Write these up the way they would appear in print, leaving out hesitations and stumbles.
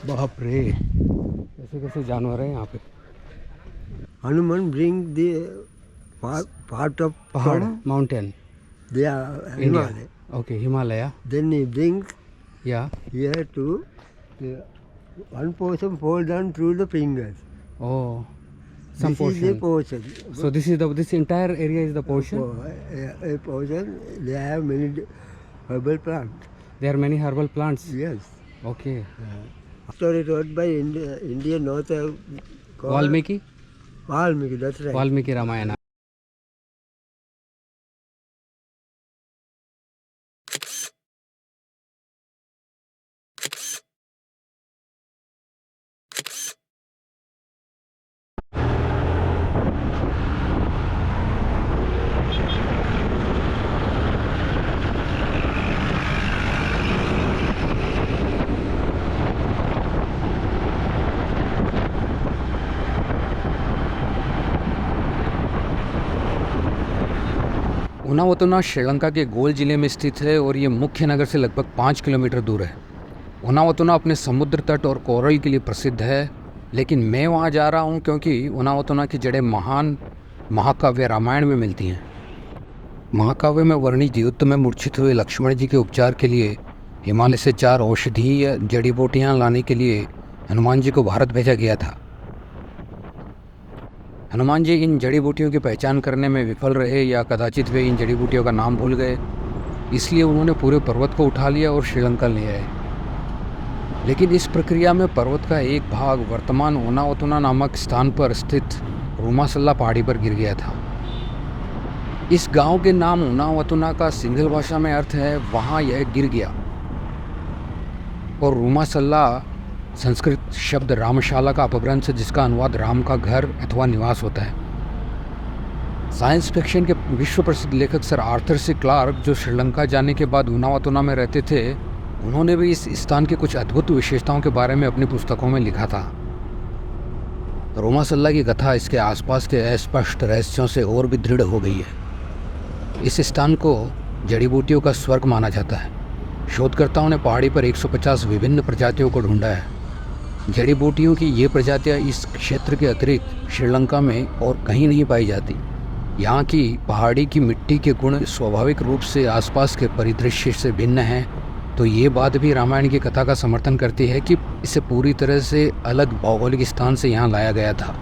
बाप रे, कैसे कैसे जानवर हैं यहाँ पे। Hanuman bring the part of पहाड़, from mountain, the India. Himalaya. Okay, Himalaya. Then he brings या here to the one portion fall down through the fingers. Oh, some This is the portion. portion. So this entire area is the portion. A portion they have many herbal plants. There are many herbal plants. Yes. Okay. Story wrote by Indian author called Valmiki, Valmiki. That's right. Valmiki Ramayana. Unawatuna Sri Lanka के गोल जिले में स्थित है और ये मुख्य नगर से लगभग 5 किलोमीटर दूर है। उनावतुना अपने समुद्र तट और कोरल के लिए प्रसिद्ध है, लेकिन मैं वहाँ जा रहा हूँ क्योंकि उनावतुना की जड़ें महान महाकाव्य रामायण में मिलती हैं। महाकाव्य में वर्णित युद्ध में मूर्छित हुए लक्ष्मण जी के उपचार के लिए हिमालय से 4 औषधीय जड़ी बूटियाँ लाने के लिए हनुमान जी को भारत भेजा गया था। हनुमान जी इन जड़ी बूटियों की पहचान करने में विफल रहे या कदाचित वे इन जड़ी बूटियों का नाम भूल गए, इसलिए उन्होंने पूरे पर्वत को उठा लिया और श्रीलंका ले आए। लेकिन इस प्रक्रिया में पर्वत का एक भाग वर्तमान उनावतुना नामक स्थान पर स्थित रूमासल्ला पहाड़ी पर गिर गया था। इस गांव के नाम उनावतुना का सिंहल भाषा में अर्थ है वहाँ यह गिर गया, और रूमासल्ला संस्कृत शब्द रामशाला का अपभ्रंश है, जिसका अनुवाद राम का घर अथवा निवास होता है। साइंस फिक्शन के विश्व प्रसिद्ध लेखक सर आर्थर सी क्लार्क, जो श्रीलंका जाने के बाद उनावतुना में रहते थे, उन्होंने भी इस स्थान की कुछ अद्भुत विशेषताओं के बारे में अपनी पुस्तकों में लिखा था। रूमासल्ला की कथा इसके आसपास के अस्पष्ट रहस्यों से और भी दृढ़ हो गई है। इस स्थान को जड़ी बूटियों का स्वर्ग माना जाता है। शोधकर्ताओं ने पहाड़ी पर 150 विभिन्न प्रजातियों को ढूंढा है। जड़ी बूटियों की ये प्रजातियाँ इस क्षेत्र के अतिरिक्त श्रीलंका में और कहीं नहीं पाई जाती। यहाँ की पहाड़ी की मिट्टी के गुण स्वाभाविक रूप से आसपास के परिदृश्य से भिन्न हैं, तो ये बात भी रामायण की कथा का समर्थन करती है कि इसे पूरी तरह से अलग भौगोलिक स्थान से यहाँ लाया गया था।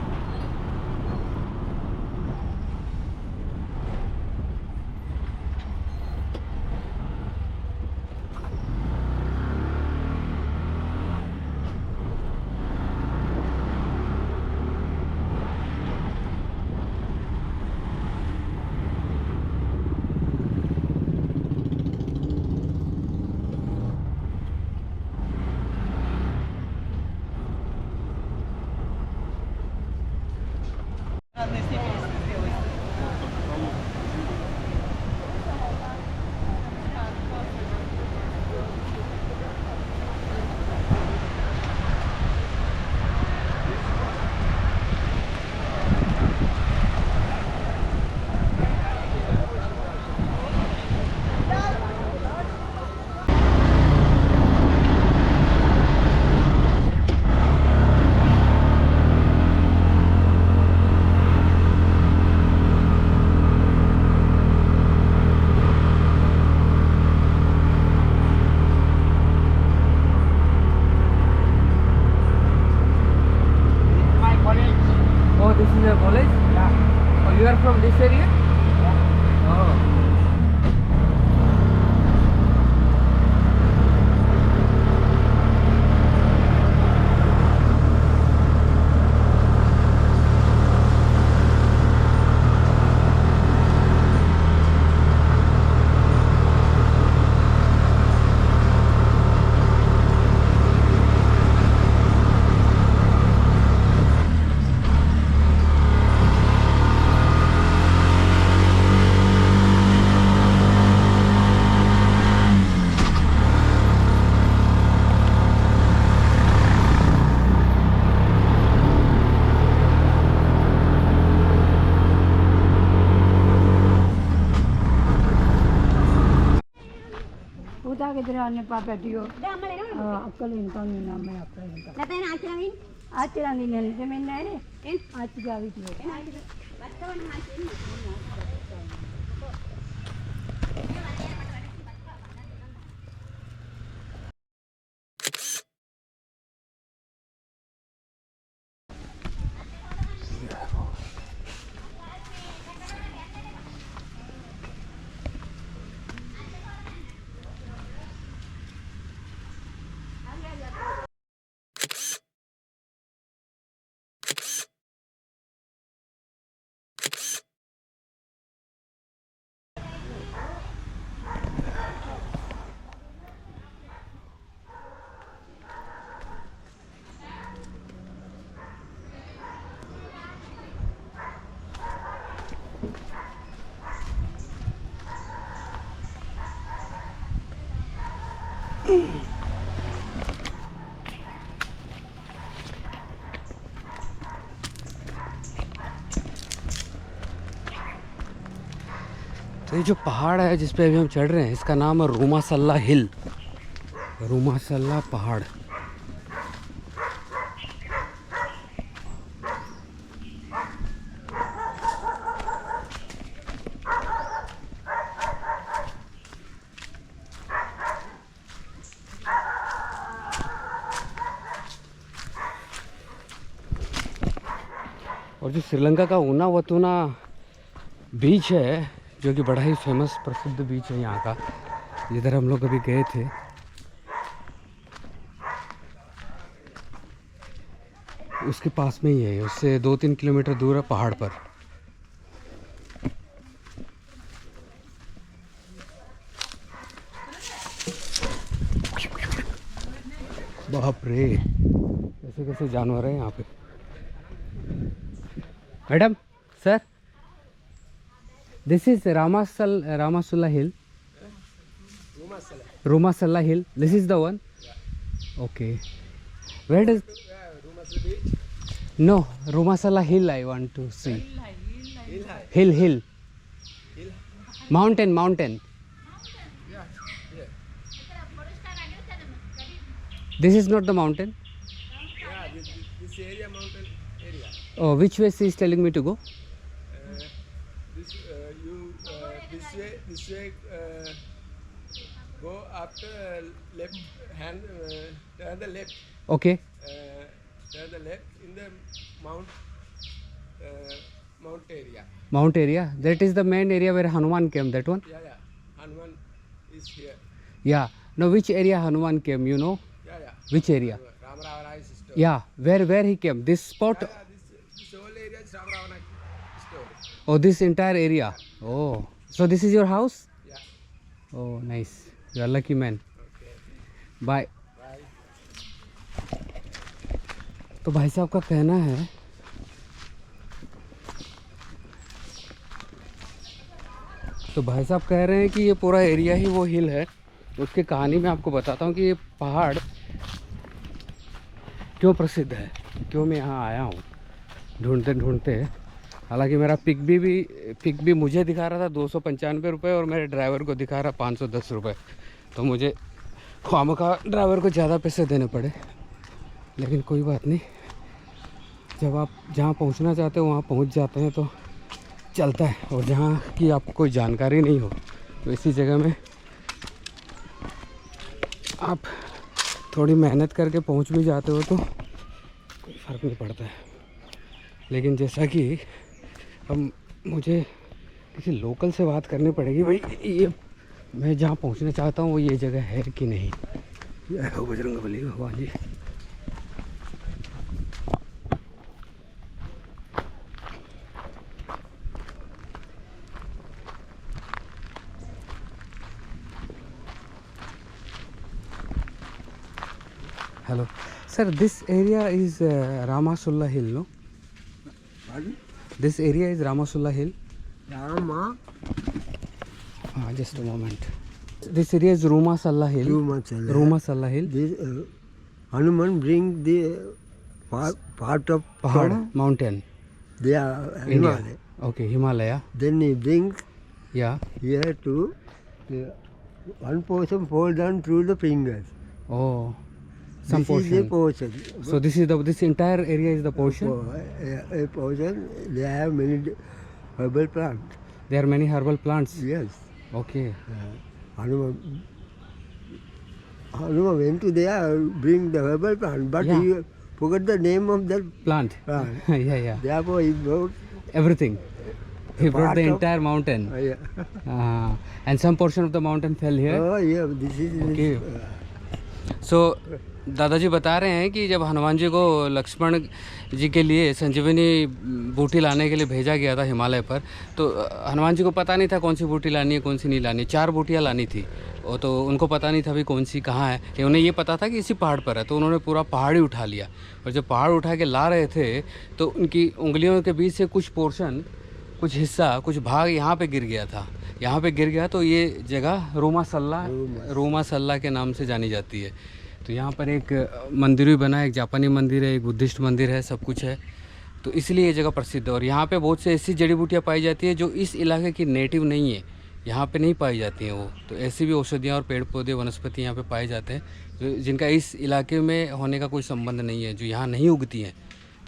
Puta que tirarne papel, tío. Akal income ni naam hai akal income. නැතන ආචරමින් Aachira ni nel se men nae ne. Aachira vi tío. වත්තවන මාසින් तो ये जो पहाड़ है जिस पे अभी हम चढ़ रहे हैं इसका नाम है रूमासल्ला हिल। रूमासल्ला पहाड़। और जो श्रीलंका का ऊना वतूना बीच है जो कि बड़ा ही फेमस प्रसिद्ध बीच है यहाँ का, जिधर हम लोग अभी गए थे, उसके पास में ही है। उससे 2-3 किलोमीटर दूर है पहाड़ पर। बाप रे, कैसे कैसे जानवर हैं यहाँ पे। Madam sir, this is Ramasulla Hill. Rumasalla Hill. This is the one. Okay. Where does No, Rumasalla Hill I want to see. Hill. Mountain. This is not the mountain. This area, mountain area. Oh, which way she is telling me to go? This way, go after left hand, turn the left. Okay. Turn the left in the mount area. Mount area. That is the main area where Hanuman came. That one. Yeah. Hanuman is here. Yeah. Now which area Hanuman came? You know? Yeah. Which area? Rama Ravana's story. Yeah. Where he came? This spot. Yeah, this whole area is Rama Ravana's story. Oh, this entire area. Oh, so this is your house? Yeah. Oh, nice. You are lucky man. Okay. Bye. Bye. तो भाई साहब का कहना है तो भाई साहब कह रहे हैं कि ये पूरा एरिया ही वो हिल है। उसकी कहानी मैं आपको बताता हूँ कि ये पहाड़ क्यों प्रसिद्ध है, क्यों मैं यहाँ आया हूँ ढूंढते। हालांकि मेरा पिक भी मुझे दिखा रहा था 295 रुपये और मेरे ड्राइवर को दिखा रहा 510 रुपये। तो मुझे खामखा ड्राइवर को ज़्यादा पैसे देने पड़े, लेकिन कोई बात नहीं। जब आप जहाँ पहुँचना चाहते हो वहाँ पहुँच जाते हैं तो चलता है। और जहाँ की आपको कोई जानकारी नहीं हो तो इसी जगह में आप थोड़ी मेहनत करके पहुँच भी जाते हो तो कोई फ़र्क नहीं पड़ता है। लेकिन जैसा कि अब मुझे किसी लोकल से बात करनी पड़ेगी, भाई ये मैं जहाँ पहुँचना चाहता हूँ वो ये जगह है कि नहीं। जय हो बजरंगबली भगवान जी। Hello, sir. This area is Ramasulla Hill, no? Pardon? This area is Ramasulla Hill. Rama. Just a moment. This area is Rumasalla Hill. Rumasalla Hill. This Hanuman bring the part of Pahad, mountain. They are India. Himalaya. Okay, Himalaya. Then he brings Yeah. here to one portion fall down through the fingers. Oh, some This is the portion. portion. So this entire area is the portion. A portion, they have many herbal plants. There are many herbal plants. Yes. Okay. Hanuma went to there, bring the herbal plant, but Yeah. he forgot the name of that Plant. plant. Yeah. Therefore, he brought. Everything. He brought part the of- entire mountain. Yeah. And some portion of the mountain fell here. Oh, yeah, this is. Okay. सो दादाजी बता रहे हैं कि जब हनुमान जी को लक्ष्मण जी के लिए संजीवनी बूटी लाने के लिए भेजा गया था हिमालय पर, तो हनुमान जी को पता नहीं था कौन सी बूटी लानी है कौन सी नहीं लानी। 4 बूटियाँ लानी थी, वो तो उनको पता नहीं था भी कौन सी कहाँ है, कि उन्हें ये पता था कि इसी पहाड़ पर है। तो उन्होंने पूरा पहाड़ ही उठा लिया, और जब पहाड़ उठा के ला रहे थे तो उनकी उंगलियों के बीच से कुछ पोर्शन, कुछ हिस्सा, कुछ भाग यहाँ पे गिर गया था। यहाँ पे गिर गया तो ये जगह रोमा सल्ला के नाम से जानी जाती है। तो यहाँ पर एक मंदिर भी बना है, एक जापानी मंदिर है, एक बुद्धिस्ट मंदिर है, सब कुछ है। तो इसलिए ये जगह प्रसिद्ध है। और यहाँ पे बहुत से ऐसी जड़ी बूटियाँ पाई जाती है जो इस इलाके की नेटिव नहीं है, यहाँ पे नहीं पाई जाती हैं वो। तो ऐसी भी औषधियाँ और पेड़ पौधे वनस्पति यहाँ पे पाए जाते हैं जो जिनका इस इलाके में होने का कोई संबंध नहीं है, जो यहाँ नहीं उगती हैं।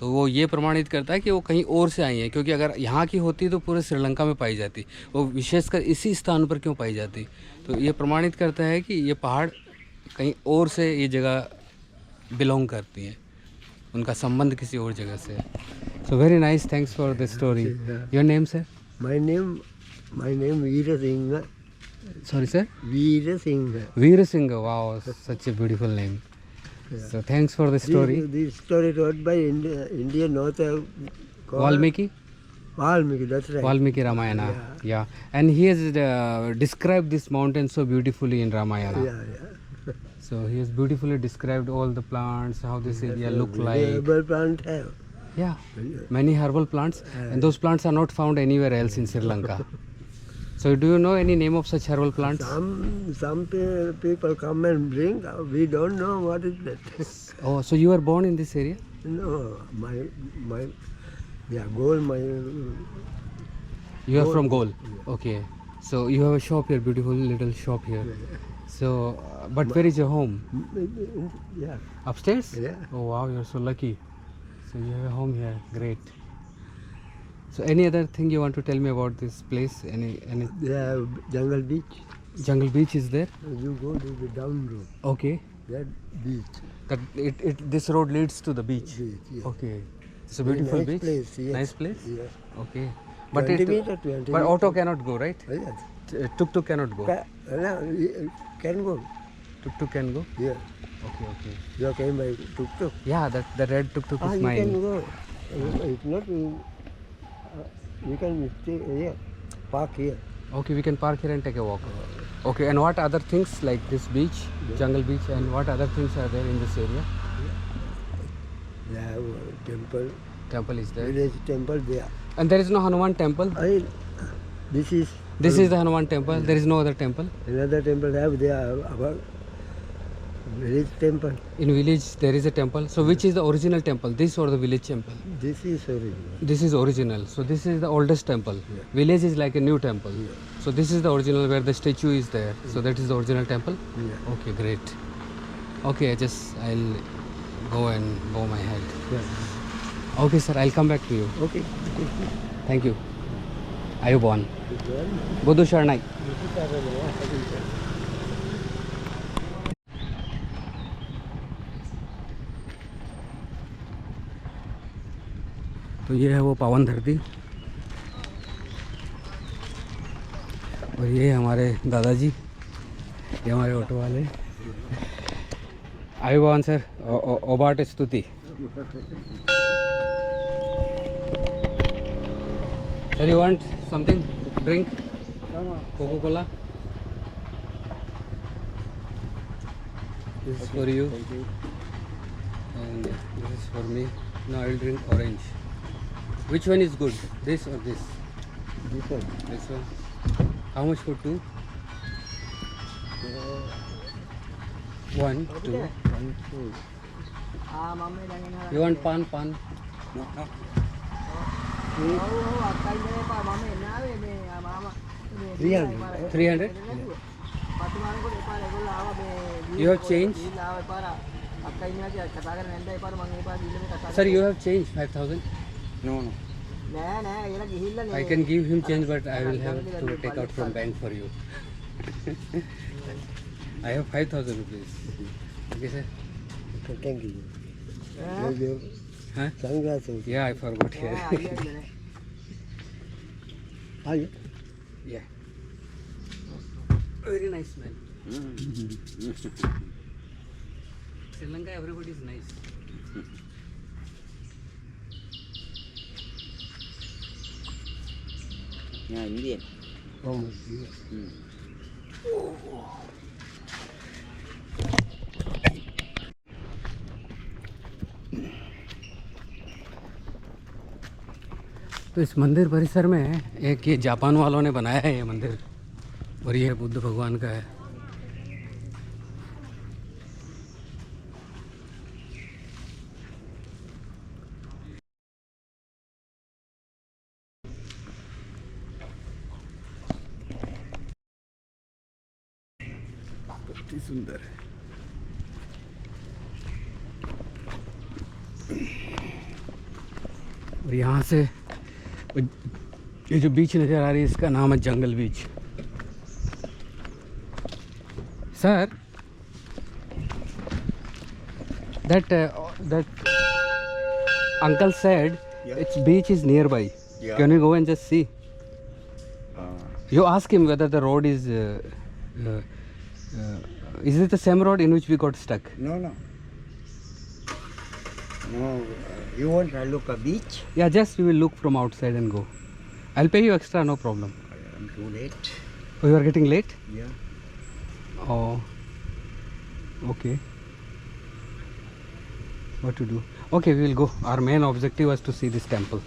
तो वो ये प्रमाणित करता है कि वो कहीं और से आई हैं, क्योंकि अगर यहाँ की होती तो पूरे श्रीलंका में पाई जाती, वो विशेषकर इसी स्थान पर क्यों पाई जाती। तो ये प्रमाणित करता है कि ये पहाड़ कहीं और से ये जगह बिलोंग करती हैं, उनका संबंध किसी और जगह से। So very nice, thanks for the story. Your name sir? My name Veera Singh. Sorry sir? Veera Singh. Veera Singh, wow, such a beautiful name. So thanks for the story. This story wrote by Indian author called Valmiki? Valmiki, that's right. Valmiki Ramayana. Yeah. And he has described this mountain so beautifully in Ramayana. Yeah. So he has beautifully described all the plants, how this area look The like. herbal plant have. Yeah, many herbal plants, and those plants are not found anywhere else in Sri Lanka. So do you know any name of such herbal plants? Some people come and bring. We don't know what is that. Oh, so you were born in this area? No, Gol, You are from Gol. Okay. So you have a shop here, beautiful little shop here. So, but where is your home? Yeah. Upstairs? Yeah. Oh wow, you're so lucky. So you have a home here. Great. So any other thing you want to tell me about this place? Any They have Jungle Beach. Jungle Beach is there? You go to the down road. Okay. That beach. That this road leads to the beach. Beach, yeah. Okay. It's a Very beautiful nice beach. place, yes. Nice place. Yes. Okay. But 20 meter, 20 but meter. auto cannot go, right? Yes. Tuk-tuk cannot go. Can go. Tuk-tuk can go. Yeah. Okay. You came by tuk-tuk. Yeah, the red tuk-tuk is You mine. can go. If not, you can stay here. Park here. Okay, we can park here and take a walk. Okay, and what other things like this beach, Jungle Beach, and what other things are there in this area? They have a temple. Temple is there. Village temple there. And there is no Hanuman temple? This is This is the Hanuman temple. There is no other temple? another temple have there. Our village temple. In village there is a temple. So which is the original temple, this or the village temple? This is original. This is original. So this is the oldest temple. Yeah. Village is like a new temple. So this is the original where the statue is there. So that is the original temple? Yeah. Okay, great. Okay, I'll go and bow my head. Yeah. Okay sir, I'll come back to you. Okay. Thank you. Ayubon. Buddhu Sharanai. तो ये है वो पावन धरती, और ये हमारे दादाजी, ये हमारे ऑटो वाले। आयुबान सर, ओबाट स्तुति। Sir, you want something? Drink? Coca-Cola? This is for you. And this is for me. Now I'll drink orange. Which one is good? This or this? This one. This one. How much for two? 1, 2. 1, 2. You want pan? No. 300. 300? You have changed? Sir, you have changed 5,000? No. I can give him change, but I will have to take out from bank for you. I have 5,000 rupees. Okay, sir? Thank you. Huh? Sunglasses. Yeah, I forgot here. Are you? Yeah. Very nice smell. Sri Lanka, everybody is nice. Yeah, Indian. Oh, my dear. तो इस मंदिर परिसर में एक ये Japan वालों ने बनाया है ये मंदिर, और ये बुद्ध भगवान का है। बहुत ही सुंदर है। और यहाँ से ये जो बीच नज़र आ रही है इसका नाम है jungle beach. Sir, that uncle said its beach is nearby. Yeah. Can we go and just see? You ask him whether the road is it the same road in which we got stuck? No. You want to look a beach? Yeah, just we will look from outside and go. I'll pay you extra, no problem. I'm too late. Oh, you are getting late? Yeah. Oh, okay. What to do? Okay, we will go. Our main objective was to see this temple.